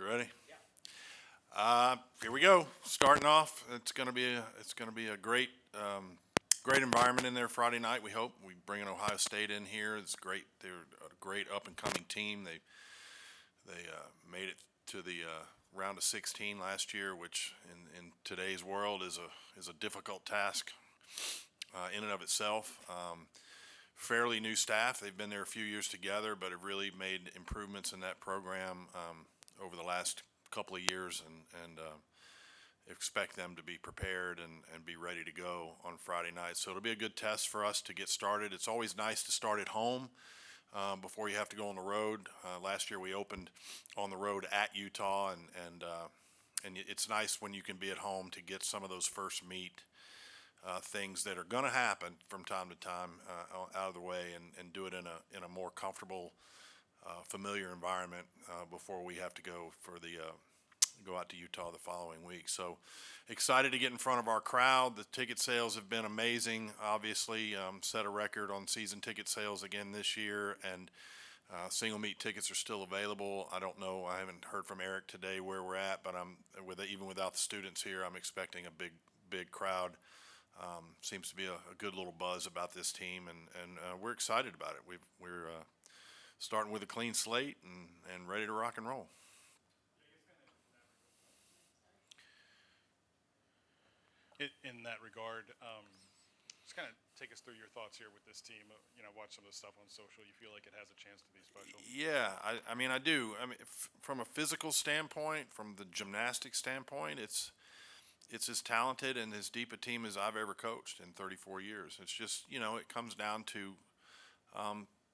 You ready? Here we go. Starting off, it's gonna be a great environment in there Friday night. We hope we bring in Ohio State in here. It's great. They're a great up and coming team. They made it to the round of 16 last year, which in today's world is a difficult task in and of itself. Fairly new staff. They've been there a few years together, but have really made improvements in that program over the last couple of years, and expect them to be prepared and be ready to go on Friday night. So it'll be a good test for us to get started. It's always nice to start at home before you have to go on the road. Last year we opened on the road at Utah, and it's nice when you can be at home to get some of those first meet things that are going to happen from time to time out of the way, and do it in a more comfortable, familiar environment before we have to go out to Utah the following week. So excited to get in front of our crowd. The ticket sales have been amazing. Obviously, set a record on season ticket sales again this year, and single meet tickets are still available. I don't know. I haven't heard from Eric today where we're at, but even without the students here, I'm expecting a big crowd. Seems to be a good little buzz about this team, and we're excited about it. We're starting with a clean slate and ready to rock and roll. In that regard, just kind of take us through your thoughts here with this team. Watch some of the stuff on social. You feel like it has a chance to be special? Yeah, I mean, I do. I mean, from a physical standpoint, from the gymnastics standpoint, it's as talented and as deep a team as I've ever coached in 34 years. It's just, it comes down to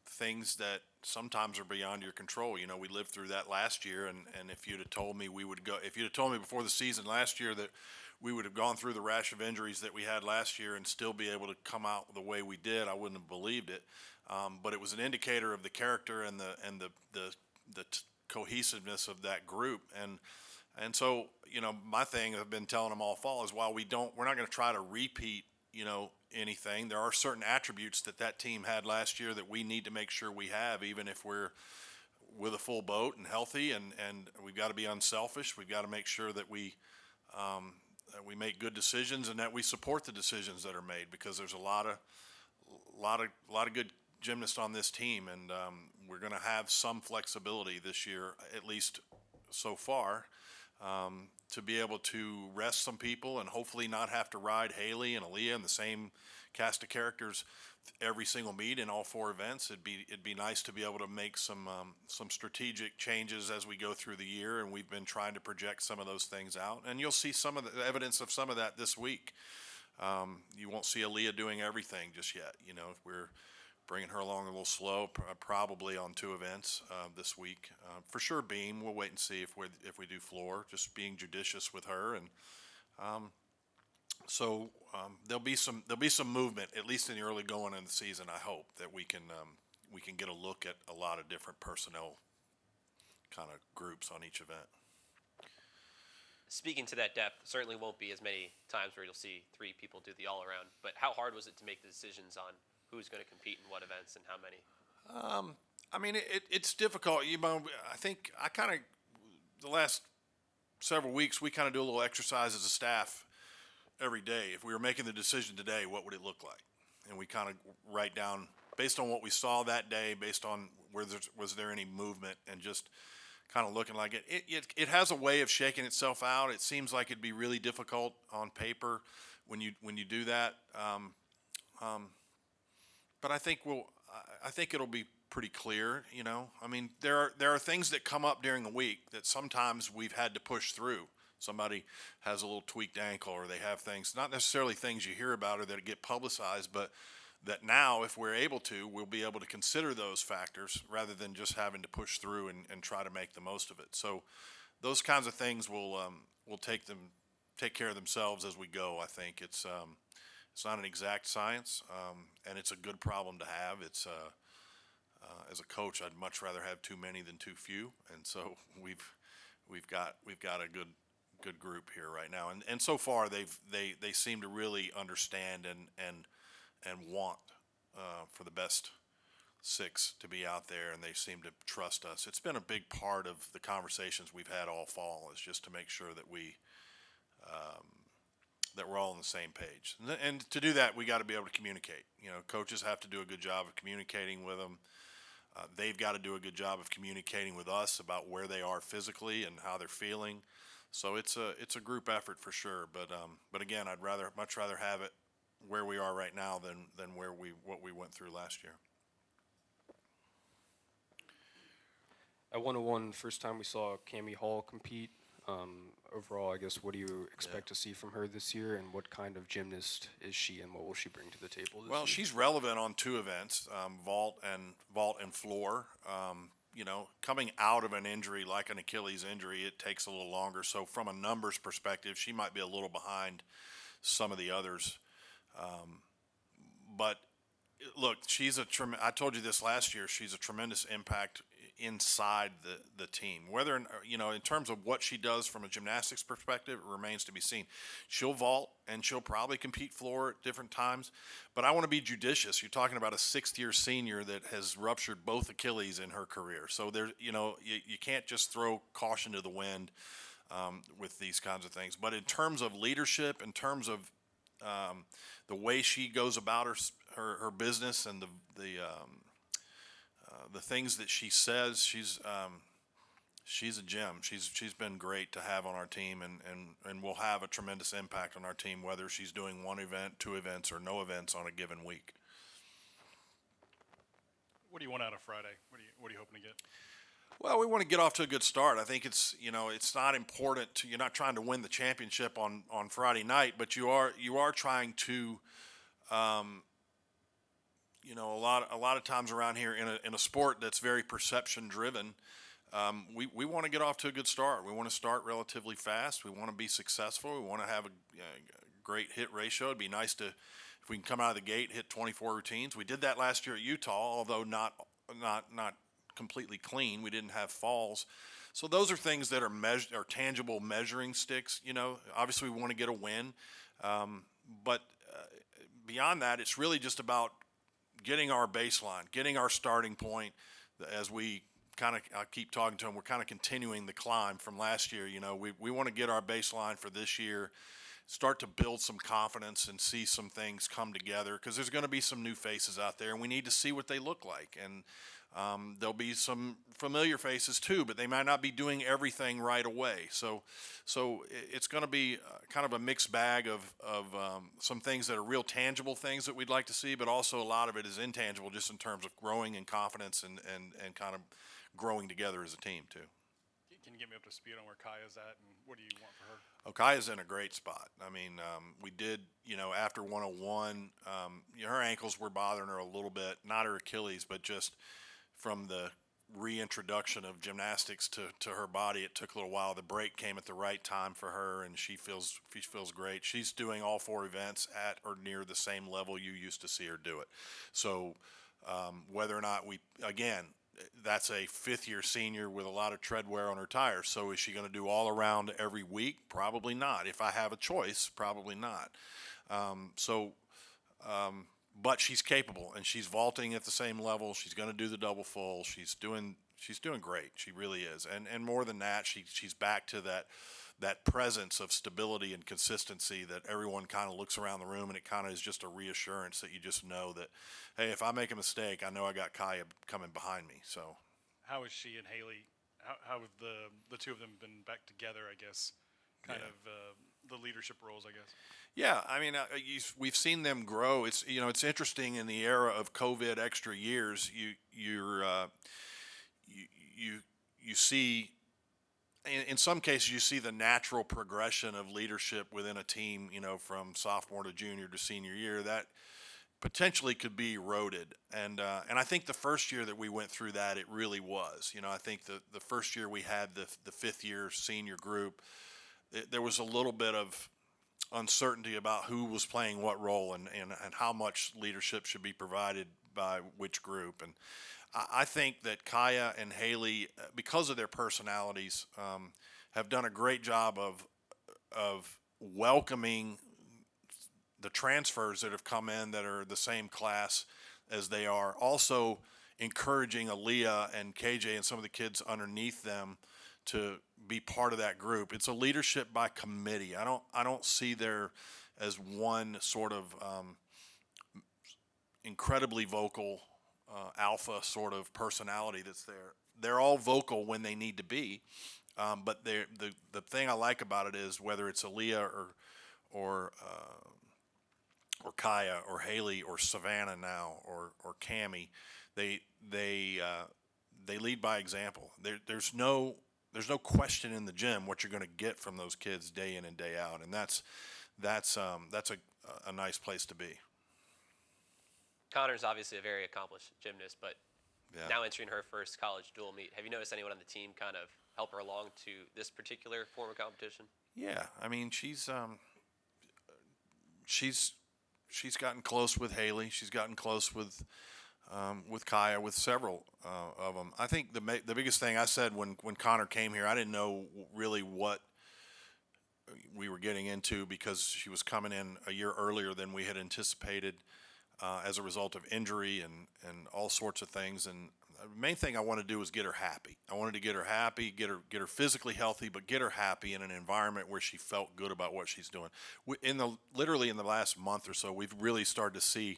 things that sometimes are beyond your control. We lived through that last year, and if you'd have told me if you'd have told me before the season last year that we would have gone through the rash of injuries that we had last year and still be able to come out the way we did, I wouldn't have believed it. But it was an indicator of the character and the cohesiveness of that group. And so, my thing I've been telling them all fall is, while we're not going to try to repeat, anything. There are certain attributes that team had last year that we need to make sure we have, even if we're with a full boat and healthy, and we've got to be unselfish. We've got to make sure that we make good decisions and that we support the decisions that are made, because there's a lot of good gymnasts on this team, and we're going to have some flexibility this year, at least so far, to be able to rest some people and hopefully not have to ride Haley and Aaliyah and the same cast of characters every single meet in all four events. It'd be nice to be able to make some strategic changes as we go through the year, and we've been trying to project some of those things out. And you'll see some of the evidence of some of that this week. You won't see Aaliyah doing everything just yet. We're bringing her along a little slow, probably on two events this week. For sure, beam. We'll wait and see if we do floor. Just being judicious with her, and so there'll be some movement, at least in the early going in the season. I hope that we can get a look at a lot of different personnel kind of groups on each event. Speaking to that depth, certainly won't be as many times where you'll see three people do the all around. But how hard was it to make the decisions on who's going to compete in what events and how many? I mean, it's difficult. I think the last several weeks, we kind of do a little exercise as a staff every day. If we were making the decision today, what would it look like? And we kind of write down, based on what we saw that day, based on was there any movement, and just kind of looking like it. It has a way of shaking itself out. It seems like it'd be really difficult on paper when you do that. But I think it'll be pretty clear. I mean, there are things that come up during the week that sometimes we've had to push through. Somebody has a little tweaked ankle, or they have things, not necessarily things you hear about or that get publicized, but that now, if we're able to, we'll be able to consider those factors rather than just having to push through and try to make the most of it. So those kinds of things will take care of themselves as we go. I think it's not an exact science, and it's a good problem to have. It's as a coach, I'd much rather have too many than too few, and so we've got a good group here right now, and so far they seem to really understand and want for the best 6 to be out there, and they seem to trust us. It's been a big part of the conversations we've had all fall, is just to make sure that we're all on the same page. And to do that, we got to be able to communicate. Coaches have to do a good job of communicating with them. They've got to do a good job of communicating with us about where they are physically and how they're feeling. So it's a group effort for sure. But again, I'd much rather have it where we are right now than what we went through last year. At 101, first time we saw Cammie Hall compete. Overall, I guess, what do you expect to see from her this year, and what kind of gymnast is she, and what will she bring to the table this Well, year? she's relevant on 2 events, vault and floor. Coming out of an injury like an Achilles injury, it takes a little longer. So from a numbers perspective, she might be a little behind some of the others. But look, I told you this last year. She's a tremendous impact inside the team. Whether in terms of what she does from a gymnastics perspective, it remains to be seen. She'll vault and she'll probably compete floor at different times, but I want to be judicious. You're talking about a 6th-year senior that has ruptured both Achilles in her career, so you can't just throw caution to the wind with these kinds of things. But in terms of leadership, in terms of the way she goes about her business and the things that she says, she's a gem. She's been great to have on our team, and will have a tremendous impact on our team, whether she's doing 1 event, 2 events, or no events on a given week. What do you want out of Friday? What are you hoping to get? Well, we want to get off to a good start. I think it's not important you're not trying to win the championship on Friday night, but you are trying to a lot of times around here in a sport that's very perception driven, we want to get off to a good start. We want to start relatively fast. We want to be successful. We want to have a great hit ratio. It'd be nice if we can come out of the gate, hit 24 routines. We did that last year at Utah, although not completely clean. We didn't have falls. So those are things that are tangible measuring sticks. Obviously we want to get a win, but beyond that, it's really just about getting our baseline, getting our starting point. As we I keep talking to them, we're kind of continuing the climb from last year. We want to get our baseline for this year, start to build some confidence and see some things come together, because there's going to be some new faces out there, and we need to see what they look like. And there'll be some familiar faces too, but they might not be doing everything right away. So it's going to be kind of a mixed bag of some things that are real tangible things that we'd like to see, but also a lot of it is intangible, just in terms of growing in confidence and kind of growing together as a team too. Can you get me up to speed on where Kaya's at, and what do you want for her? Kaya's in a great spot. I mean, we did, after 101, her ankles were bothering her a little bit, not her Achilles, but just from the reintroduction of gymnastics to her body. It took a little while. The break came at the right time for her, and she feels great. She's doing all 4 events at or near the same level you used to see her do it. So whether or not that's a 5th-year senior with a lot of tread wear on her tires. So is she going to do all around every week? Probably not. If I have a choice, probably not. But she's capable, and she's vaulting at the same level. She's going to do the double full. She's doing great. She really is. And more than that, she's back to that presence of stability and consistency that everyone kind of looks around the room, and it kind of is just a reassurance that you just know that, hey, if I make a mistake, I know I got Kaya coming behind me. So how is she and Haley, how have the 2 of them been back together, I guess, kind of the leadership roles, I guess? Yeah, I mean, we've seen them grow. It's interesting in the era of COVID extra years, you see, in some cases, you see the natural progression of leadership within a team, from sophomore to junior to senior year, that potentially could be eroded. And I think the first year that we went through that, it really was. I think the first year we had the 5th-year senior group, there was a little bit of uncertainty about who was playing what role and how much leadership should be provided by which group. And I think that Kaya and Haley, because of their personalities, have done a great job of welcoming the transfers that have come in that are the same class as they are. Also encouraging Aaliyah and KJ and some of the kids underneath them to be part of that group. It's a leadership by committee. I don't see there as one sort of incredibly vocal alpha sort of personality that's there. They're all vocal when they need to be, but the thing I like about it is whether it's Aaliyah or Kaya or Haley or Savannah now or Cammie, they lead by example. There's no question in the gym what you're going to get from those kids day in and day out, and that's a nice place to be. Connor's obviously a very accomplished gymnast, but Yeah. now entering her first college dual meet, have you noticed anyone on the team kind of help her along to this particular form of competition? Yeah, I mean she's gotten close with Haley. She's gotten close with Kaya, with several of them. I think the biggest thing I said when Connor came here, I didn't know really what we were getting into because she was coming in a year earlier than we had anticipated as a result of injury and all sorts of things. And the main thing I wanted to do was get her happy. I wanted to get her happy, get her physically healthy, but get her happy in an environment where she felt good about what she's doing. Literally in the last month or so, we've really started to see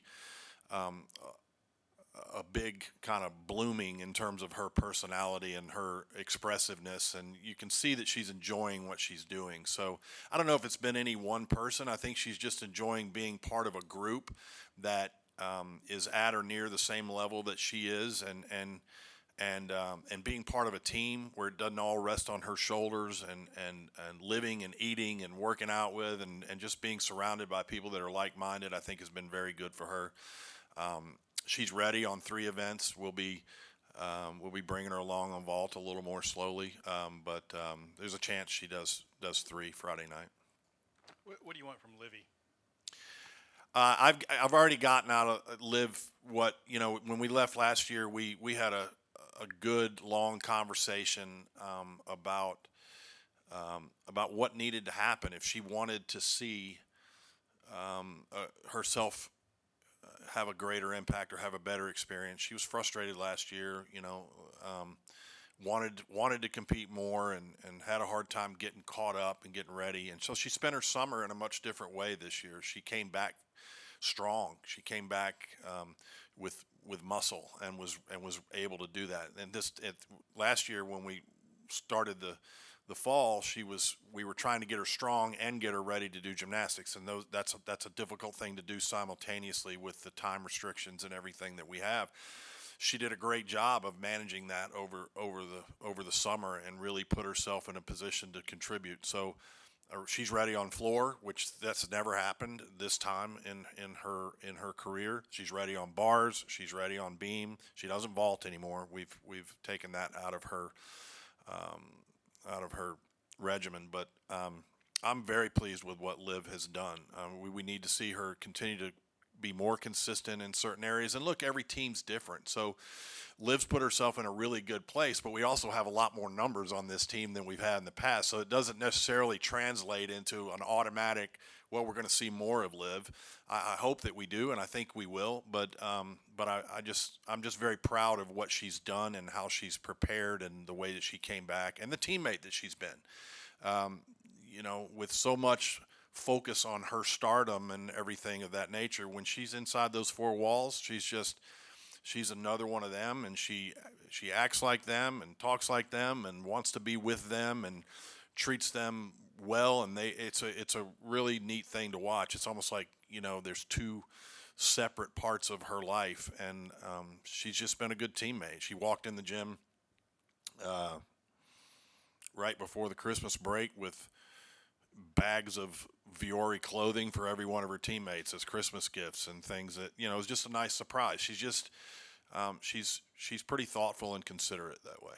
a big kind of blooming in terms of her personality and her expressiveness, and you can see that she's enjoying what she's doing. So I don't know if it's been any one person. I think she's just enjoying being part of a group that is at or near the same level that she is, and being part of a team where it doesn't all rest on her shoulders, and living and eating and working out with, and just being surrounded by people that are like-minded, I think has been very good for her. She's ready on 3 events. We'll be bringing her along on vault a little more slowly, but there's a chance she does 3 Friday night. What do you want from Livy? I've already gotten out of Liv what, when we left last year, we had a good long conversation about what needed to happen if she wanted to see herself have a greater impact or have a better experience. She was frustrated last year, wanted to compete more and had a hard time getting caught up and getting ready. And so she spent her summer in a much different way this year. She came back strong. She came back with muscle and was able to do that. And last year when we started the fall, we were trying to get her strong and get her ready to do gymnastics, and that's a difficult thing to do simultaneously with the time restrictions and everything that we have. She did a great job of managing that over the summer and really put herself in a position to contribute. So she's ready on floor, which that's never happened this time in her career. She's ready on bars. She's ready on beam. She doesn't vault anymore. We've taken that out of her regimen, but I'm very pleased with what Liv has done. We need to see her continue to be more consistent in certain areas. And look, every team's different. So Liv's put herself in a really good place, but we also have a lot more numbers on this team than we've had in the past. So it doesn't necessarily translate into an automatic, well, we're going to see more of Liv. I hope that we do, and I think we will. But I'm just very proud of what she's done and how she's prepared and the way that she came back and the teammate that she's been. With so much focus on her stardom and everything of that nature, when she's inside those 4 walls, she's another one of them, and she acts like them and talks like them and wants to be with them and treats them well, and it's a really neat thing to watch. It's almost like there's 2 separate parts of her life, and she's just been a good teammate. She walked in the gym right before the Christmas break with bags of Viore clothing for every one of her teammates as Christmas gifts and things that it was just a nice surprise. She's just she's pretty thoughtful and considerate that way.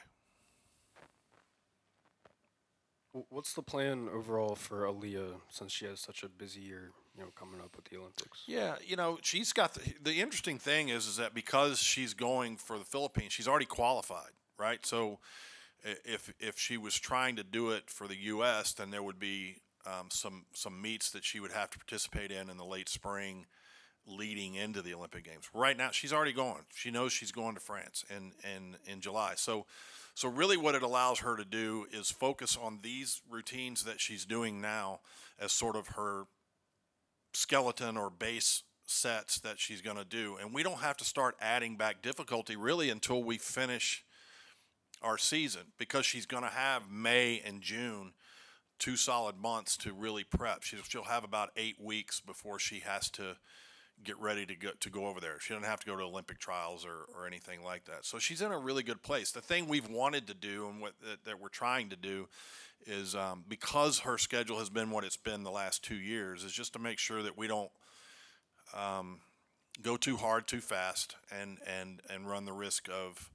What's the plan overall for Aaliyah since she has such a busy year, coming up with the Olympics? Yeah, she's got the interesting thing is that because she's going for the Philippines, she's already qualified, right? So if she was trying to do it for the U.S., then there would be some meets that she would have to participate in the late spring leading into the Olympic Games. Right now, she's already going. She knows she's going to France in July. So really what it allows her to do is focus on these routines that she's doing now as sort of her skeleton or base sets that she's going to do. And we don't have to start adding back difficulty really until we finish our season, because she's going to have May and June, 2 solid months to really prep. She'll have about 8 weeks before she has to get ready to go over there. She doesn't have to go to Olympic trials or anything like that. So she's in a really good place. The thing we've wanted to do and that we're trying to do is, because her schedule has been what it's been the last 2 years, is just to make sure that we don't go too hard too fast and run the risk of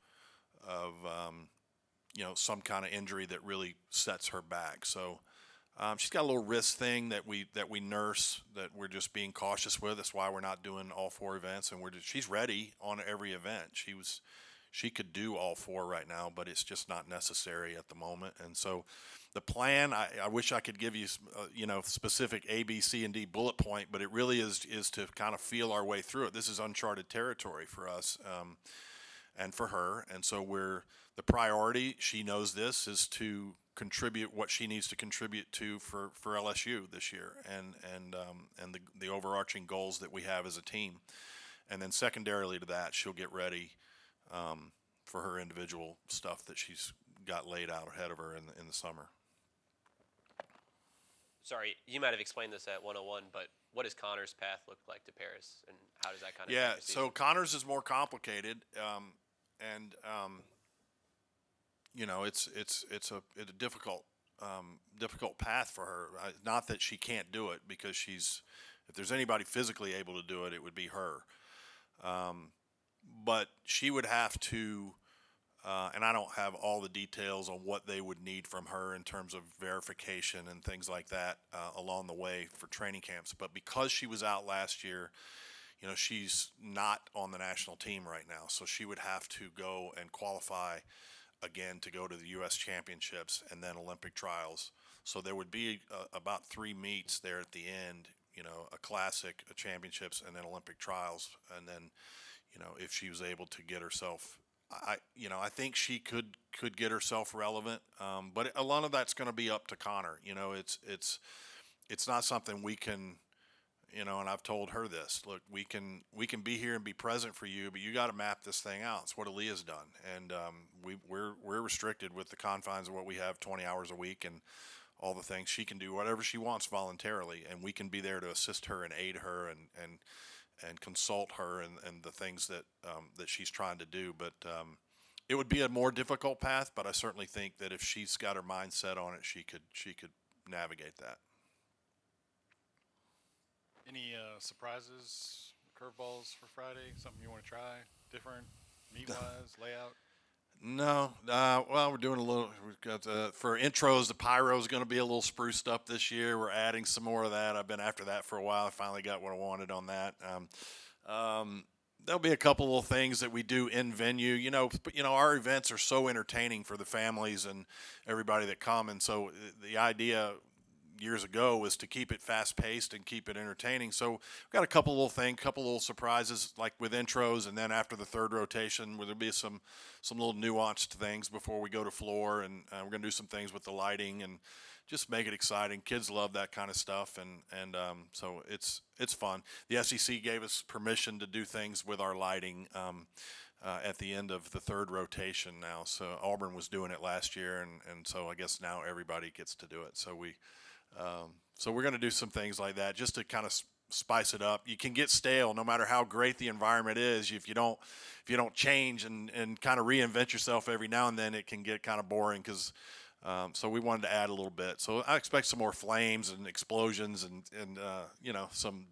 some kind of injury that really sets her back. So she's got a little wrist thing that we nurse, that we're just being cautious with. That's why we're not doing all 4 events, and she's ready on every event. She could do all 4 right now, but it's just not necessary at the moment. And so the plan, I wish I could give you specific A, B, C, and D bullet point, but it really is to kind of feel our way through it. This is uncharted territory for us and for her, and so the priority, she knows this, is to contribute what she needs to contribute to for LSU this year, and the overarching goals that we have as a team. And then secondarily to that, she'll get ready for her individual stuff that she's got laid out ahead of her in the summer. Sorry, you might have explained this at 101, but what does Connor's path look like to Paris, and how does that kind of Yeah, affect the season? so Connor's is more complicated, it's a difficult path for her. Not that she can't do it, because if there's anybody physically able to do it, it would be her. But she would have to, and I don't have all the details on what they would need from her in terms of verification and things like that along the way for training camps. But because she was out last year, she's not on the national team right now. So she would have to go and qualify again to go to the U.S. Championships and then Olympic trials. So there would be about 3 meets there at the end, a classic, a championships, and then Olympic trials. And then, if she was able to get herself, I think she could get herself relevant. But a lot of that's going to be up to Connor. It's not something we can, and I've told her this. Look, we can be here and be present for you, but you got to map this thing out. It's what Aaliyah's done, and we're restricted with the confines of what we have, 20 hours a week, and all the things. She can do whatever she wants voluntarily, and we can be there to assist her and aid her and consult her and the things that she's trying to do. But it would be a more difficult path, but I certainly think that if she's got her mind set on it, she could navigate that. Any surprises, curveballs for Friday? Something you want to try? Different, meat-wise, layout? No, well, we're doing a little. We've got for intros, the pyro is going to be a little spruced up this year. We're adding some more of that. I've been after that for a while. I finally got what I wanted on that. There'll be a couple little things that we do in venue. But our events are so entertaining for the families and everybody that come, and so the idea years ago was to keep it fast-paced and keep it entertaining. So we've got a couple little surprises, like with intros, and then after the 3rd rotation, where there'll be some little nuanced things before we go to floor, and we're going to do some things with the lighting and just make it exciting. Kids love that kind of stuff, and so it's fun. The SEC gave us permission to do things with our lighting at the end of the 3rd rotation now. So Auburn was doing it last year, and so I guess now everybody gets to do it. So we're going to do some things like that just to kind of spice it up. You can get stale no matter how great the environment is. If you don't change and kind of reinvent yourself every now and then, it can get kind of boring. So we wanted to add a little bit. So I expect some more flames and explosions and some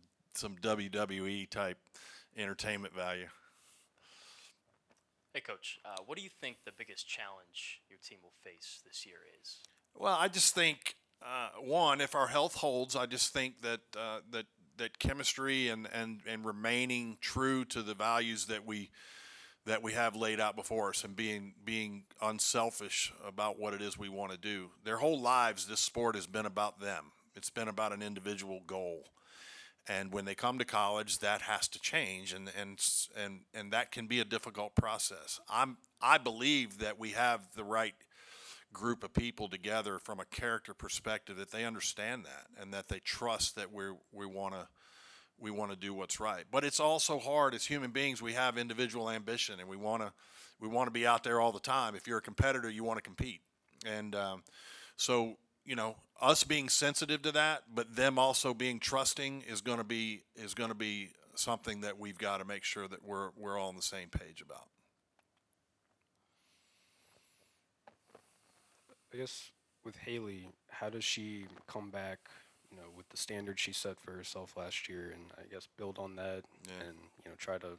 WWE type entertainment value. Hey, Coach, what do you think the biggest challenge your team will face this year is? Well, I just think one, if our health holds, I just think that chemistry and remaining true to the values that we have laid out before us, and being unselfish about what it is we want to do. Their whole lives, this sport has been about them. It's been about an individual goal, And when they come to college, that has to change, and that can be a difficult process. I believe that we have the right group of people together from a character perspective, that they understand that and that they trust that we want to do what's right. But it's also hard as human beings. We have individual ambition, and we want to be out there all the time. If you're a competitor, you want to compete, and so us being sensitive to that, but them also being trusting is going to be something that we've got to make sure that we're all on the same page about. I guess with Haley, how does she come back, with the standard she set for herself last year, and I guess build on that and try to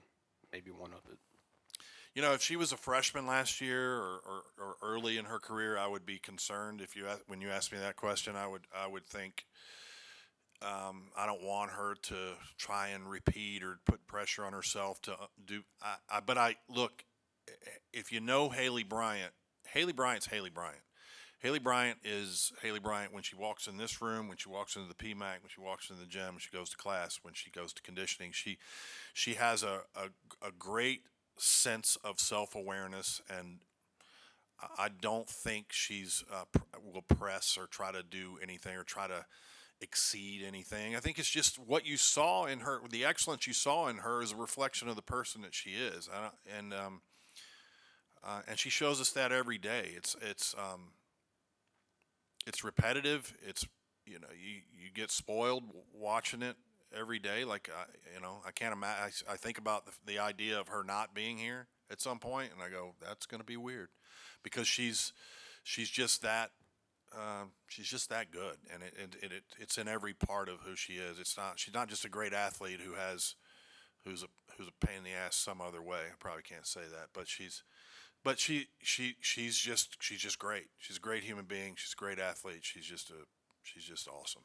maybe one up it? If she was a freshman last year or early in her career, I would be concerned. When you asked me that question, I would think I don't want her to try and repeat or put pressure on herself to do. But look, if you know Haley Bryant's Haley Bryant. Haley Bryant is Haley Bryant when she walks in this room, when she walks into the PMAC, when she walks into the gym, when she goes to class, when she goes to conditioning. She has a great sense of self-awareness, and I don't think she's will press or try to do anything or try to exceed anything. I think it's just what you saw in her, the excellence you saw in her is a reflection of the person that she is, and she shows us that every day. It's repetitive. It's you get spoiled watching it every day. Like I can't imagine. I think about the idea of her not being here at some point, and I go, that's going to be weird, because she's just that good, and it's in every part of who she is. She's not just a great athlete who's a pain in the ass some other way. I probably can't say that, but she's just great. She's a great human being. She's a great athlete. She's just awesome.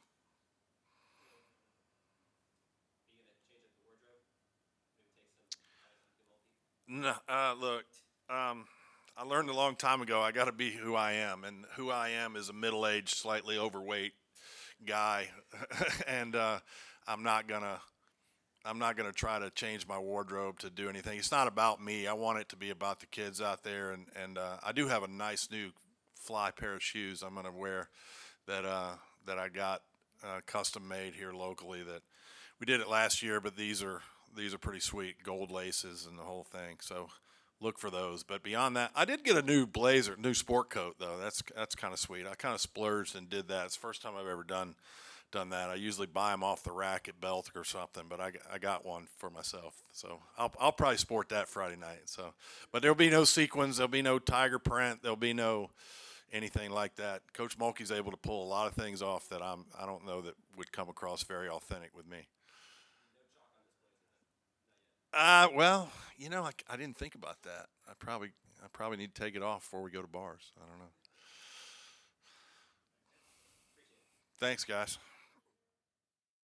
No, look, I learned a long time ago I got to be who I am, and who I am is a middle-aged, slightly overweight guy, and I'm not gonna try to change my wardrobe to do anything. It's not about me. I want it to be about the kids out there, and I do have a nice new fly pair of shoes I'm gonna wear that I got custom made here locally. That we did it last year, but these are pretty sweet, gold laces and the whole thing. So look for those. But beyond that, I did get a new new sport coat though. That's kind of sweet. I kind of splurged and did that. It's the first time I've ever done that. I usually buy them off the rack at Beltic or something, but I got one for myself. So I'll probably sport that Friday night. So, but there'll be no sequins. There'll be no tiger print. There'll be no anything like that. Coach Mulkey's able to pull a lot of things off that I don't know that would come across very authentic with me. Well, I didn't think about that. I probably need to take it off before we go to bars. I don't know. Thanks, guys.